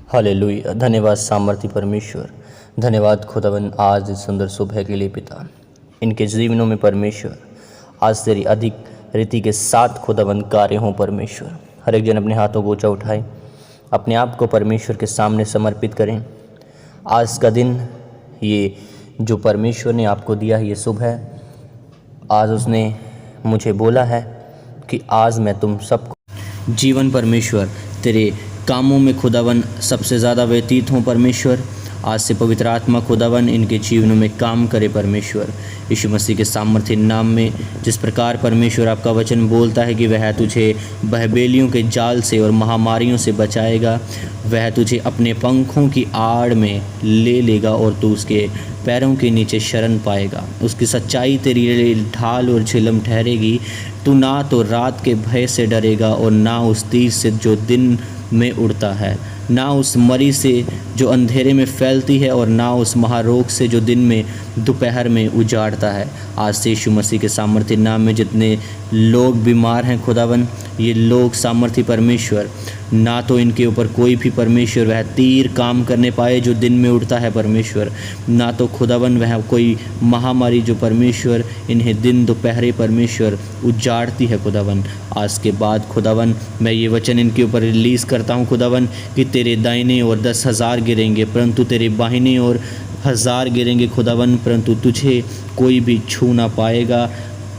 Hallelujah. धन्यवाद सामर्थी परमेश्वर, धन्यवाद खुदावन आज इस सुंदर सुबह के लिए पिता। इनके जीवनों में परमेश्वर आज तेरी अधिक रीति के साथ खुदावन कार्य हों परमेश्वर। हर एक जन अपने हाथों को ऊंचा उठाए, अपने आप को परमेश्वर के सामने समर्पित करें। आज का दिन ये जो परमेश्वर ने आपको दिया है, ये सुबह आज उसने मुझे बोला है कि आज मैं तुम सबको जीवन परमेश्वर तेरे कामों में खुदावन सबसे ज़्यादा व्यतीत हों परमेश्वर। आज से पवित्र आत्मा खुदावन इनके जीवनों में काम करे परमेश्वर, यीशु मसीह के सामर्थ्य नाम में। जिस प्रकार परमेश्वर आपका वचन बोलता है कि वह तुझे बहबेलियों के जाल से और महामारियों से बचाएगा, वह तुझे अपने पंखों की आड़ में ले लेगा और तू उसके पैरों के नीचे शरण पाएगा। उसकी सच्चाई तेरी लिए ढाल और झिलम ठहरेगी। तू ना तो रात के भय से डरेगा और ना उस तीर से जो दिन में उड़ता है, ना उस मरी से जो अंधेरे में फैलती है, और ना उस महारोग से जो दिन में दोपहर में उजाड़ता है। आज से यीशु मसीह के सामर्थ्य नाम में जितने लोग बीमार हैं खुदावन, ये लोग सामर्थ्य परमेश्वर, ना तो इनके ऊपर कोई भी परमेश्वर वह तीर काम करने पाए जो दिन में उड़ता है परमेश्वर, ना तो खुदावन वह कोई महामारी जो परमेश्वर इन्हें दिन दोपहरे परमेश्वर उजाड़ती है खुदावन। आज के बाद खुदावन मैं ये वचन इनके ऊपर रिलीज़ करता हूँ खुदावन कि तेरे दाहिने ओर 10,000 गिरेंगे परंतु तेरे बाहिने ओर 1,000 गिरेंगे खुदावन, परंतु तुझे कोई भी छू ना पाएगा।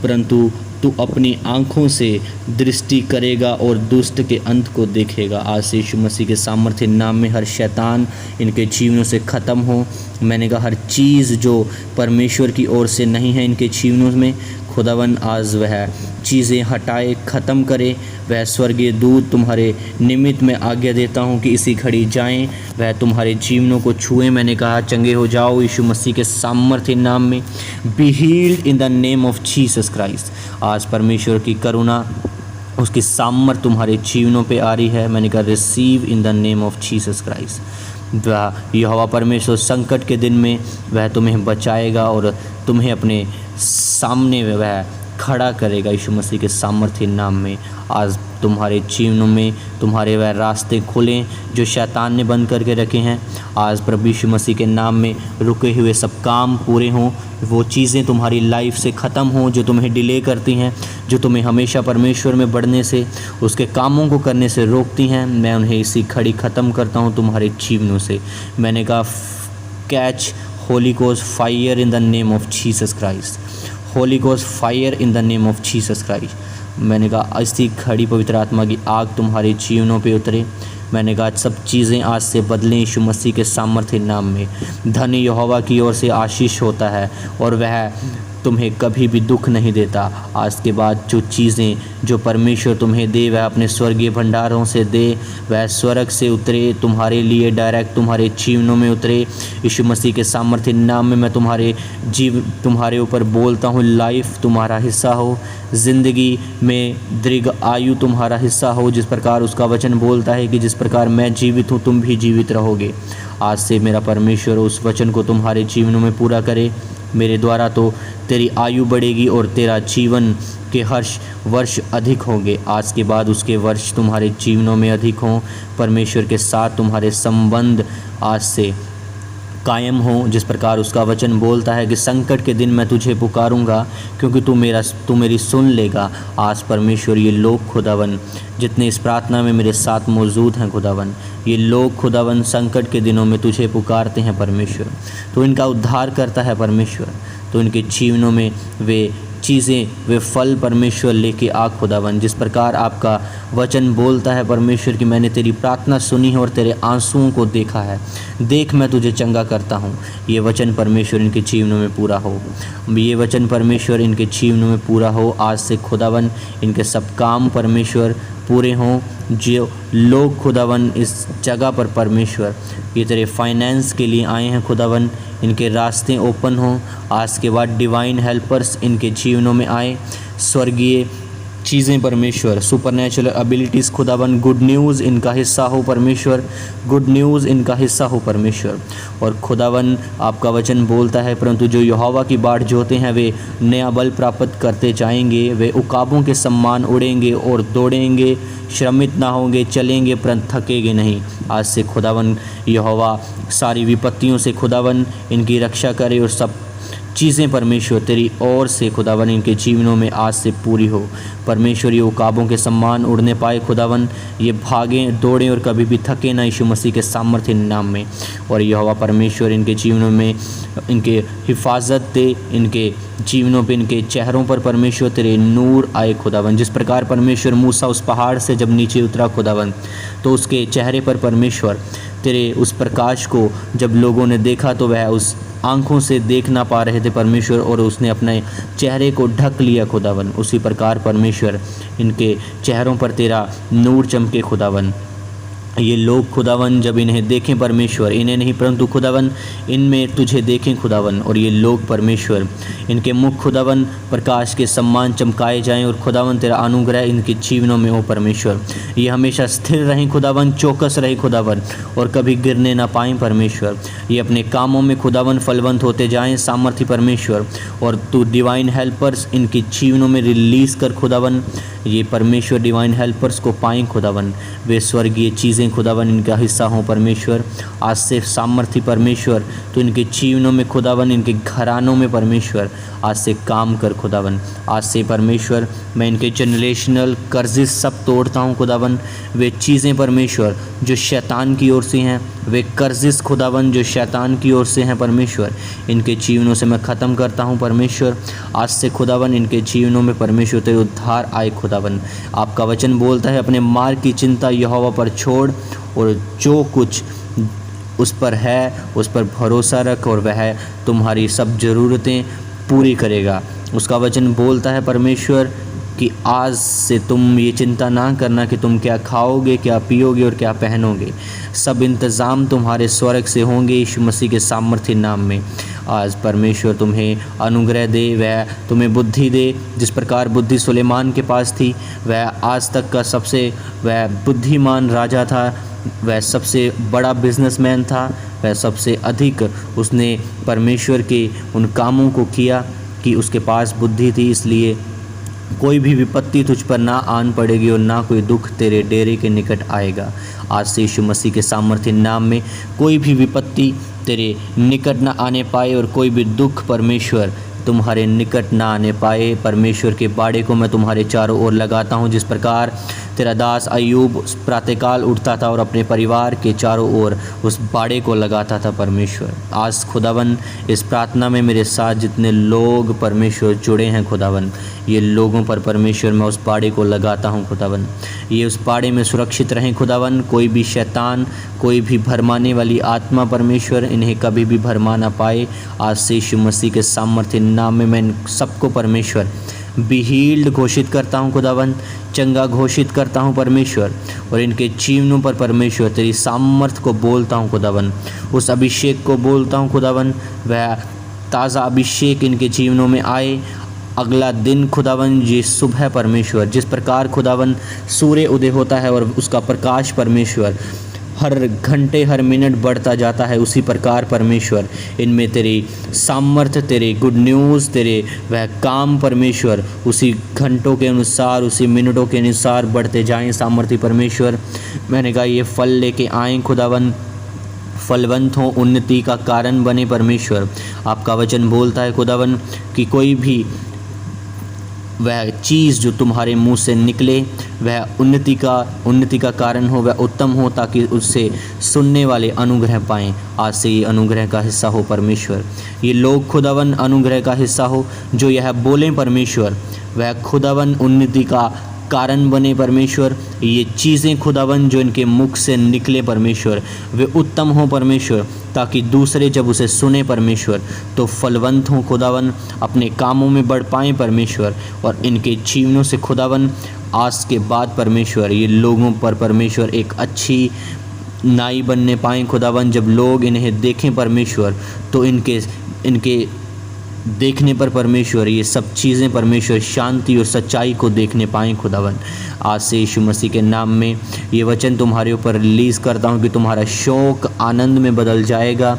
परंतु तू अपनी आँखों से दृष्टि करेगा और दुष्ट के अंत को देखेगा। आज से यीशु मसीह के सामर्थ्य नाम में हर शैतान इनके जीवनों से ख़त्म हो। मैंने कहा हर चीज़ जो परमेश्वर की ओर से नहीं है इनके जीवनों में खुदावन आज वह चीज़ें हटाए, ख़त्म करे। वह स्वर्गीय दूत तुम्हारे निमित्त में आज्ञा देता हूँ कि इसी घड़ी जाएं, वह तुम्हारे जीवनों को छुएं। मैंने कहा चंगे हो जाओ यीशु मसीह के सामर्थ्य नाम में। Be healed in the name of Jesus Christ. आज परमेश्वर की करुणा, उसकी सामर्थ तुम्हारे जीवनों पे आ रही है। मैंने कहा receive in the name of Jesus Christ. वह यहोवा परमेश्वर संकट के दिन में वह तुम्हें बचाएगा और तुम्हें अपने सामने वह खड़ा करेगा यीशु मसीह के सामर्थ्य नाम में। आज तुम्हारे जीवनों में तुम्हारे वह रास्ते खुलें जो शैतान ने बंद करके रखे हैं। आज प्रभु यीशु मसीह के नाम में रुके हुए सब काम पूरे हों, वो चीज़ें तुम्हारी लाइफ से ख़त्म हों जो तुम्हें डिले करती हैं, जो तुम्हें हमेशा परमेश्वर में बढ़ने से, उसके कामों को करने से रोकती हैं। मैं उन्हें इसी घड़ी ख़त्म करता हूँ तुम्हारे जीवनों से। मैंने कहा catch Holi ghost fire in the name of Jesus Christ. Holi ghost fire in the name of Jesus Christ. मैंने कहा इसी घड़ी पवित्र आत्मा की आग तुम्हारे जीवनों पे उतरे। मैंने कहा सब चीज़ें आज से बदलें यीशु मसीह के सामर्थ्य नाम में। धन यहोवा की ओर से आशीष होता है और वह तुम्हें कभी भी दुख नहीं देता। आज के बाद जो चीज़ें जो परमेश्वर तुम्हें दे वह अपने स्वर्गीय भंडारों से दे, वह स्वर्ग से उतरे तुम्हारे लिए, डायरेक्ट तुम्हारे जीवनों में उतरे। यीशु मसीह के सामर्थ्य नाम में मैं तुम्हारे ऊपर बोलता हूँ लाइफ तुम्हारा हिस्सा हो, ज़िंदगी में दीर्घ आयु तुम्हारा हिस्सा हो। जिस प्रकार उसका वचन बोलता है कि जिस प्रकार मैं जीवित हूँ तुम भी जीवित रहोगे। आज से मेरा परमेश्वर उस वचन को तुम्हारे जीवनों में पूरा करे। मेरे द्वारा तो तेरी आयु बढ़ेगी और तेरा जीवन के हर्ष वर्ष अधिक होंगे। आज के बाद उसके वर्ष तुम्हारे जीवनों में अधिक हों। परमेश्वर के साथ तुम्हारे संबंध आज से कायम हो। जिस प्रकार उसका वचन बोलता है कि संकट के दिन मैं तुझे पुकारूंगा क्योंकि तू मेरी सुन लेगा। आज परमेश्वर ये लोग खुदावन जितने इस प्रार्थना में मेरे साथ मौजूद हैं खुदावन, ये लोग खुदावन संकट के दिनों में तुझे पुकारते हैं परमेश्वर, तो इनका उद्धार करता है परमेश्वर। तो इनके जीवनों में वे चीज़ें वे फल परमेश्वर लेके आ खुदावन। जिस प्रकार आपका वचन बोलता है परमेश्वर कि मैंने तेरी प्रार्थना सुनी है और तेरे आंसुओं को देखा है, देख मैं तुझे चंगा करता हूँ। ये वचन परमेश्वर इनके जीवनों में पूरा हो। ये वचन परमेश्वर इनके जीवनों में पूरा हो। आज से खुदावन इनके सब काम परमेश्वर पूरे हों। जो लोग खुदावन इस जगह पर परमेश्वर ये तेरे फाइनेंस के लिए आए हैं खुदावन, इनके रास्ते ओपन हों। आज के बाद डिवाइन हेल्पर्स इनके जीवनों में आए, स्वर्गीय चीज़ें परमेश्वर, सुपरनेचुरल एबिलिटीज़ खुदावन, गुड न्यूज़ इनका हिस्सा हो परमेश्वर, गुड न्यूज़ इनका हिस्सा हो परमेश्वर। और खुदावन आपका वचन बोलता है, परंतु जो यहोवा की बाट जोते हैं वे नया बल प्राप्त करते जाएंगे, वे उकाबों के समान उड़ेंगे और दौड़ेंगे, श्रमित ना होंगे, चलेंगे परंतु थकेंगे नहीं। आज से खुदावन यहोवा सारी विपत्तियों से खुदावन इनकी रक्षा करे और सब चीज़ें परमेश्वर तेरी ओर से खुदावन इनके जीवनों में आज से पूरी हो परमेश्वर। ये उकाबों के समान उड़ने पाए खुदावन, ये भागें दौड़ें और कभी भी थके ना, यीशु मसीह के सामर्थ्य नाम में। और यहोवा परमेश्वर इनके जीवनों में इनके हिफाजत दे, इनके जीवनों पे इनके चेहरों पर परमेश्वर तेरे नूर आए खुदावन। जिस प्रकार परमेश्वर मूसा उस पहाड़ से जब नीचे उतरा खुदावन, तो उसके चेहरे पर परमेश्वर तेरे उस प्रकाश को जब लोगों ने देखा तो वह उस आँखों से देख ना पा रहे थे परमेश्वर, और उसने अपने चेहरे को ढक लिया खुदावन। उसी प्रकार परमेश्वर इनके चेहरों पर तेरा नूर चमके खुदावन। ये लोग खुदावन जब इन्हें देखें परमेश्वर, इन्हें नहीं परंतु खुदावन इनमें तुझे देखें खुदावन, और ये लोग परमेश्वर इनके मुख खुदावन प्रकाश के सम्मान चमकाए जाएं, और खुदावन तेरा अनुग्रह इनके जीवनों में हो परमेश्वर। ये हमेशा स्थिर रहें खुदावन, चौकस रहे खुदावन, और कभी गिरने ना पाएँ परमेश्वर। ये अपने कामों में खुदावन फलवंत होते जाएं सामर्थ्य परमेश्वर, और तू डिवाइन हेल्पर्स इनके जीवनों में रिलीज़ कर खुदावन। ये परमेश्वर डिवाइन हेल्पर्स को पाएँ खुदावन, वे स्वर्गीय चीज़ें खुदावन इनका हिस्सा हों परमेश्वर। आज से सामर्थ्य परमेश्वर तो इनके जीवनों में खुदावन, इनके घरानों में परमेश्वर आज से काम कर खुदावन। आज से परमेश्वर मैं इनके जनरेशनल कर्जे सब तोड़ता हूँ खुदावन। वे चीज़ें परमेश्वर जो शैतान की ओर से हैं, वे कर्जिस खुदावन जो शैतान की ओर से हैं परमेश्वर, इनके जीवनों से मैं ख़त्म करता हूँ परमेश्वर। आज से खुदावन इनके जीवनों में परमेश्वर तेरे उद्धार आए खुदावन। आपका वचन बोलता है, अपने मार्ग की चिंता यहोवा पर छोड़, और जो कुछ उस पर है उस पर भरोसा रख, और वह तुम्हारी सब ज़रूरतें पूरी करेगा। उसका वचन बोलता है परमेश्वर कि आज से तुम ये चिंता ना करना कि तुम क्या खाओगे, क्या पियोगे और क्या पहनोगे, सब इंतज़ाम तुम्हारे स्वर्ग से होंगे यीशु मसीह के सामर्थ्य नाम में। आज परमेश्वर तुम्हें अनुग्रह दे, वह तुम्हें बुद्धि दे। जिस प्रकार बुद्धि सुलेमान के पास थी, वह आज तक का सबसे वह बुद्धिमान राजा था, वह सबसे बड़ा बिजनेसमैन था, वह सबसे अधिक उसने परमेश्वर के उन कामों को किया कि उसके पास बुद्धि थी। इसलिए कोई भी विपत्ति तुझ पर ना आन पड़ेगी और ना कोई दुख तेरे डेरे के निकट आएगा। आज से यीशु मसीह के सामर्थ्य नाम में कोई भी विपत्ति तेरे निकट ना आने पाए, और कोई भी दुख परमेश्वर तुम्हारे निकट ना आने पाए। परमेश्वर के बाड़े को मैं तुम्हारे चारों ओर लगाता हूँ। जिस प्रकार तेरा दास अय्यूब प्रातःकाल उठता था और अपने परिवार के चारों ओर उस बाड़े को लगाता था परमेश्वर, आज खुदावन इस प्रार्थना में मेरे साथ जितने लोग परमेश्वर जुड़े हैं खुदावन, ये लोगों पर परमेश्वर मैं उस बाड़े को लगाता हूँ खुदावन। ये उस बाड़े में सुरक्षित रहें खुदावन। कोई भी शैतान, कोई भी भरमाने वाली आत्मा परमेश्वर इन्हें कभी भी भरमा ना पाए। आज से यीशु मसीह के सामर्थ्य नाम में मैं सबको परमेश्वर बी हील्ड घोषित करता हूँ खुदावन, चंगा घोषित करता हूँ परमेश्वर, और इनके जीवनों पर परमेश्वर तेरी सामर्थ को बोलता हूँ खुदावन। उस अभिषेक को बोलता हूँ खुदावन, वह ताज़ा अभिषेक इनके जीवनों में आए। अगला दिन खुदावन ये सुबह परमेश्वर, जिस प्रकार खुदावन सूर्य उदय होता है और उसका प्रकाश परमेश्वर हर घंटे हर मिनट बढ़ता जाता है, उसी प्रकार परमेश्वर इनमें तेरी सामर्थ्य, तेरे गुड न्यूज़, तेरे वह काम परमेश्वर उसी घंटों के अनुसार, उसी मिनटों के अनुसार बढ़ते जाएं सामर्थ्य परमेश्वर। मैंने कहा ये फल लेके आएँ खुदावन, फलवंत हों, उन्नति का कारण बने परमेश्वर। आपका वचन बोलता है खुदावन कि कोई भी वह चीज़ जो तुम्हारे मुंह से निकले वह उन्नति का कारण हो, वह उत्तम हो, ताकि उससे सुनने वाले अनुग्रह पाएँ। आज से ये अनुग्रह का हिस्सा हो परमेश्वर। ये लोग खुदावन अनुग्रह का हिस्सा हो, जो यह बोलें परमेश्वर वह खुदावन उन्नति का कारण बने परमेश्वर। ये चीज़ें खुदावन जो इनके मुख से निकले परमेश्वर वे उत्तम हों परमेश्वर, ताकि दूसरे जब उसे सुने परमेश्वर तो फलवंत हों खुदावन, अपने कामों में बढ़ पाएँ परमेश्वर, और इनके जीवनों से खुदावन आज के बाद परमेश्वर ये लोगों पर परमेश्वर एक अच्छी नाई बनने पाएँ खुदावन। जब लोग इन्हें देखें परमेश्वर तो इनके देखने पर परमेश्वर ये सब चीज़ें परमेश्वर शांति और सच्चाई को देखने पाएँ खुदावन। आज से यीशु मसीह के नाम में ये वचन तुम्हारे ऊपर रिलीज़ करता हूँ कि तुम्हारा शोक आनंद में बदल जाएगा।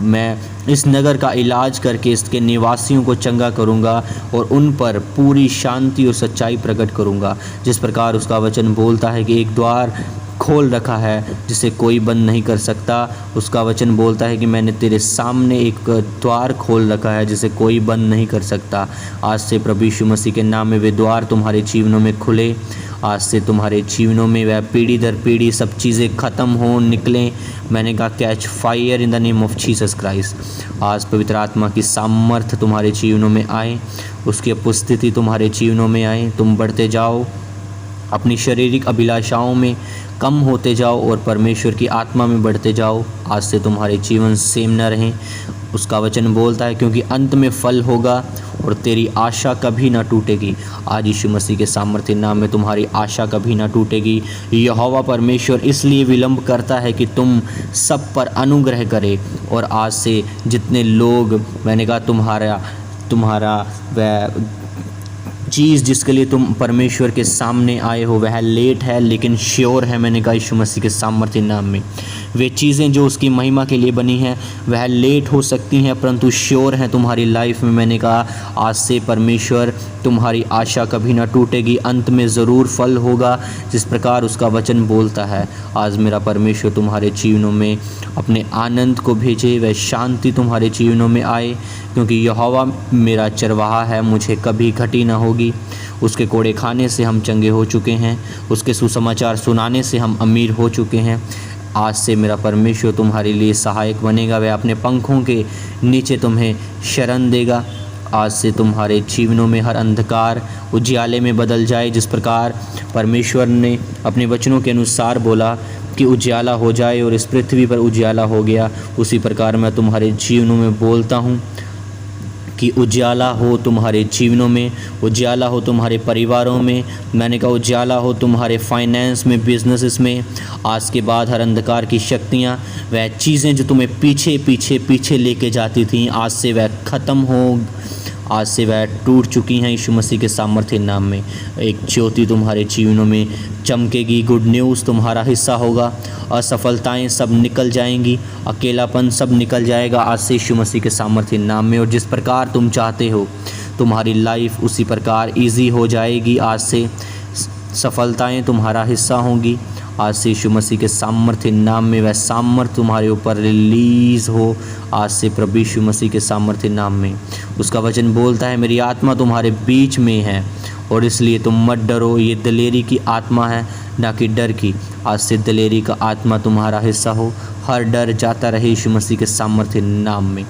मैं इस नगर का इलाज करके इसके निवासियों को चंगा करूँगा और उन पर पूरी शांति और सच्चाई प्रकट करूँगा। जिस प्रकार उसका वचन बोलता है कि एक द्वार खोल रखा है जिसे कोई बंद नहीं कर सकता। उसका वचन बोलता है कि मैंने तेरे सामने एक द्वार खोल रखा है जिसे कोई बंद नहीं कर सकता। आज से प्रभु यीशु मसीह के नाम में वे द्वार तुम्हारे जीवनों में खुले। आज से तुम्हारे जीवनों में वह पीढ़ी दर पीढ़ी सब चीज़ें ख़त्म हों, निकलें। मैंने कहा catch fire in the name of Jesus Christ. आज पवित्र आत्मा की सामर्थ्य तुम्हारे जीवनों में आए, उसकी उपस्थिति तुम्हारे जीवनों में आए। तुम बढ़ते जाओ, अपनी शारीरिक अभिलाषाओं में कम होते जाओ और परमेश्वर की आत्मा में बढ़ते जाओ। आज से तुम्हारे जीवन सेम न रहें। उसका वचन बोलता है क्योंकि अंत में फल होगा और तेरी आशा कभी ना टूटेगी। आज यीशु मसीह के सामर्थ्य नाम में तुम्हारी आशा कभी ना टूटेगी। यहोवा परमेश्वर इसलिए विलंब करता है कि तुम सब पर अनुग्रह करे। और आज से जितने लोग, मैंने कहा तुम्हारा वह चीज़ जिसके लिए तुम परमेश्वर के सामने आए हो वह लेट है लेकिन श्योर है। मैंने कहा यीशु मसीह के सामर्थ्य नाम में वे चीज़ें जो उसकी महिमा के लिए बनी हैं वह लेट हो सकती हैं परंतु श्योर हैं तुम्हारी लाइफ में। मैंने कहा आज से परमेश्वर तुम्हारी आशा कभी ना टूटेगी, अंत में ज़रूर फल होगा जिस प्रकार उसका वचन बोलता है। आज मेरा परमेश्वर तुम्हारे जीवनों में अपने आनंद को भेजे, वह शांति तुम्हारे जीवनों में आए क्योंकि यहोवा मेरा चरवाहा है, मुझे कभी घटी ना होगी। उसके कोड़े खाने से हम चंगे हो चुके हैं, उसके सुसमाचार सुनाने से हम अमीर हो चुके हैं। आज से मेरा परमेश्वर तुम्हारे लिए सहायक बनेगा, वह अपने पंखों के नीचे तुम्हें शरण देगा। आज से तुम्हारे जीवनों में हर अंधकार उजियाले में बदल जाए। जिस प्रकार परमेश्वर ने अपने वचनों के अनुसार बोला कि उजियाला हो जाए और इस पृथ्वी पर उजियाला हो गया, उसी प्रकार मैं तुम्हारे जीवनों में बोलता हूँ कि उजाला हो तुम्हारे जीवनों में, उजाला हो तुम्हारे परिवारों में। मैंने कहा उजाला हो तुम्हारे फाइनेंस में, बिजनेसेस में। आज के बाद हर अंधकार की शक्तियाँ, वह चीज़ें जो तुम्हें पीछे पीछे पीछे लेके जाती थीं, आज से वह ख़त्म हो, आज से वह टूट चुकी हैं यीशु मसीह के सामर्थ्य नाम में। एक ज्योति तुम्हारे जीवनों में चमकेगी, गुड न्यूज़ तुम्हारा हिस्सा होगा, असफलताएं सब निकल जाएंगी, अकेलापन सब निकल जाएगा आज से यीशु मसीह के सामर्थ्य नाम में। और जिस प्रकार तुम चाहते हो तुम्हारी लाइफ उसी प्रकार ईजी हो जाएगी। आज से सफलताएं तुम्हारा हिस्सा होंगी। आज से यीशु मसीह के सामर्थ्य नाम में वह सामर्थ्य तुम्हारे ऊपर रिलीज़ हो। आज से प्रभु यीशु मसीह के सामर्थ्य नाम में उसका वचन बोलता है मेरी आत्मा तुम्हारे बीच में है और इसलिए तुम मत डरो। ये दिलेरी की आत्मा है ना कि डर की। आज से दिलेरी का आत्मा तुम्हारा हिस्सा हो, हर डर जाता रहे यीशु मसीह के सामर्थ्य नाम में।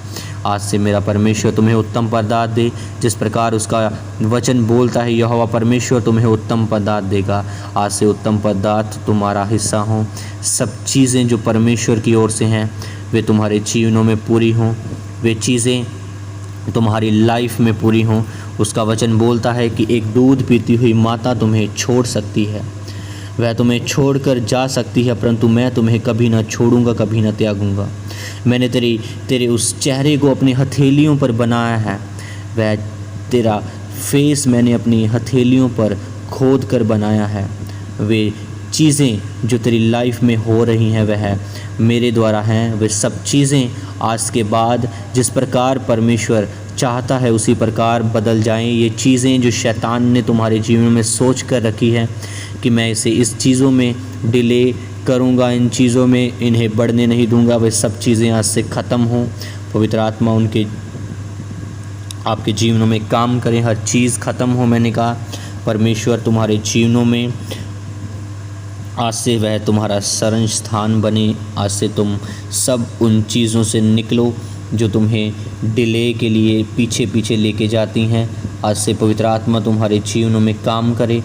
आज से मेरा परमेश्वर तुम्हें उत्तम पदार्थ दे। जिस प्रकार उसका वचन बोलता है यहोवा परमेश्वर तुम्हें उत्तम पदार्थ देगा। आज से उत्तम पदार्थ तुम्हारा हिस्सा हो। सब चीज़ें जो परमेश्वर की ओर से हैं वे तुम्हारे जीवनों में पूरी हों, वे चीज़ें तुम्हारी लाइफ में पूरी हों। उसका वचन बोलता है कि एक दूध पीती हुई माता तुम्हें छोड़ सकती है, वह तुम्हें छोड़कर जा सकती है परंतु मैं तुम्हें कभी ना छोड़ूंगा, कभी ना त्यागूंगा। मैंने तेरे उस चेहरे को अपनी हथेलियों पर बनाया है, वह तेरा फेस मैंने अपनी हथेलियों पर खोद कर बनाया है। वे चीज़ें जो तेरी लाइफ में हो रही हैं वह मेरे द्वारा हैं। वे सब चीज़ें आज के बाद जिस प्रकार परमेश्वर चाहता है उसी प्रकार बदल जाएं। ये चीज़ें जो शैतान ने तुम्हारे जीवन में सोच कर रखी है कि मैं इसे इस चीज़ों में डिले करूँगा, इन चीज़ों में इन्हें बढ़ने नहीं दूंगा, वे सब चीज़ें आज से ख़त्म हों। पवित्र आत्मा उनके आपके जीवनों में काम करें, हर चीज़ ख़त्म हो। मैंने कहा परमेश्वर तुम्हारे जीवनों में आज से वह तुम्हारा शरण स्थान बने। आज से तुम सब उन चीज़ों से निकलो जो तुम्हें डिले के लिए पीछे पीछे लेके जाती हैं। आज से पवित्र आत्मा तुम्हारे जीवनों में काम करे।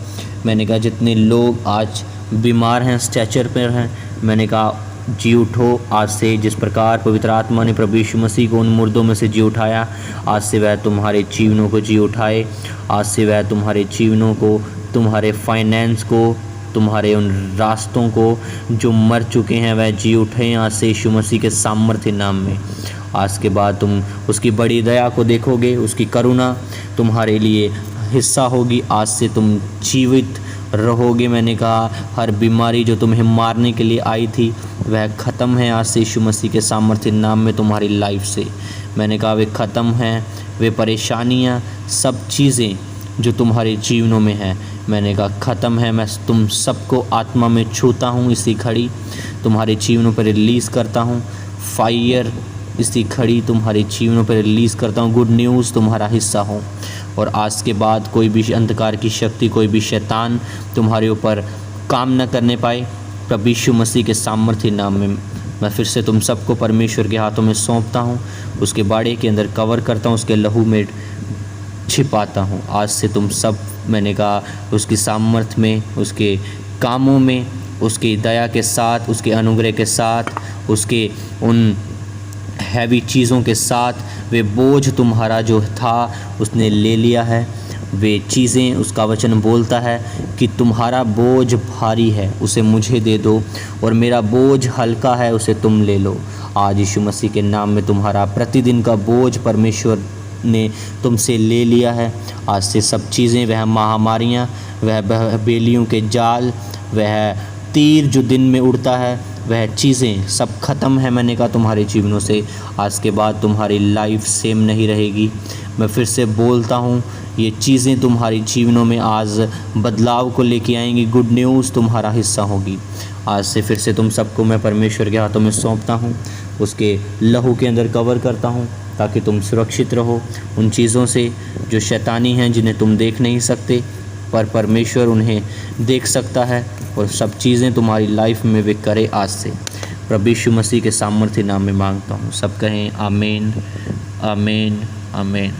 मैंने कहा जितने लोग आज बीमार हैं, स्ट्रेचर पर हैं, मैंने कहा जी उठो आज से। जिस प्रकार पवित्र आत्मा ने प्रभु यीशु मसीह को उन मुर्दों में से जी उठाया, आज से वह तुम्हारे जीवनों को जी उठाए। आज से वह तुम्हारे जीवनों को, तुम्हारे फाइनेंस को, तुम्हारे उन रास्तों को जो मर चुके हैं वह जी उठे आज से यीशु मसीह के सामर्थ्य नाम में। आज के बाद तुम उसकी बड़ी दया को देखोगे, उसकी करुणा तुम्हारे लिए हिस्सा होगी। आज से तुम जीवित रहोगे। मैंने कहा हर बीमारी जो तुम्हें मारने के लिए आई थी वह ख़त्म है आज से यीशु मसीह के सामर्थ्य नाम में तुम्हारी लाइफ से। मैंने कहा वे ख़त्म हैं, वे परेशानियां, सब चीज़ें जो तुम्हारे जीवनों में हैं, मैंने कहा ख़त्म है। मैं तुम सबको आत्मा में छूता हूँ इसी घड़ी, तुम्हारे जीवनों पर रिलीज़ करता हूँ फायर, इसी घड़ी तुम्हारे जीवनों पर रिलीज़ करता हूँ। गुड न्यूज़ तुम्हारा हिस्सा हो और आज के बाद कोई भी अंधकार की शक्ति, कोई भी शैतान तुम्हारे ऊपर काम न करने पाए। प्रभु यीशु मसीह के सामर्थ्य नाम में मैं फिर से तुम सबको परमेश्वर के हाथों में सौंपता हूँ, उसके बाड़े के अंदर कवर करता हूँ, उसके लहू में छिपाता हूँ। आज से तुम सब, मैंने कहा, उसकी सामर्थ्य में, उसके कामों में, उसकी दया के साथ, उसके अनुग्रह के साथ, उसके उन हैवी चीज़ों के साथ वे बोझ तुम्हारा जो था उसने ले लिया है। वे चीज़ें, उसका वचन बोलता है कि तुम्हारा बोझ भारी है उसे मुझे दे दो और मेरा बोझ हल्का है उसे तुम ले लो। आज यीशु मसीह के नाम में तुम्हारा प्रतिदिन का बोझ परमेश्वर ने तुमसे ले लिया है। आज से सब चीज़ें, वह महामारियाँ, वह बेलियों के जाल, वह तीर जो दिन में उड़ता है, वह चीज़ें सब ख़त्म है। मैंने कहा तुम्हारे जीवनों से आज के बाद तुम्हारी लाइफ सेम नहीं रहेगी। मैं फिर से बोलता हूँ, ये चीज़ें तुम्हारी जीवनों में आज बदलाव को लेके आएंगी। गुड न्यूज़ तुम्हारा हिस्सा होगी। आज से फिर से तुम सबको मैं परमेश्वर के हाथों में सौंपता हूँ, उसके लहू के अंदर कवर करता हूँ ताकि तुम सुरक्षित रहो उन चीज़ों से जो शैतानी हैं, जिन्हें तुम देख नहीं सकते पर परमेश्वर उन्हें देख सकता है और सब चीज़ें तुम्हारी लाइफ में वे करे आज से। प्रभु यीशु मसीह के सामर्थ्य नाम में मांगता हूँ। सब कहें आमीन, आमीन, आमीन।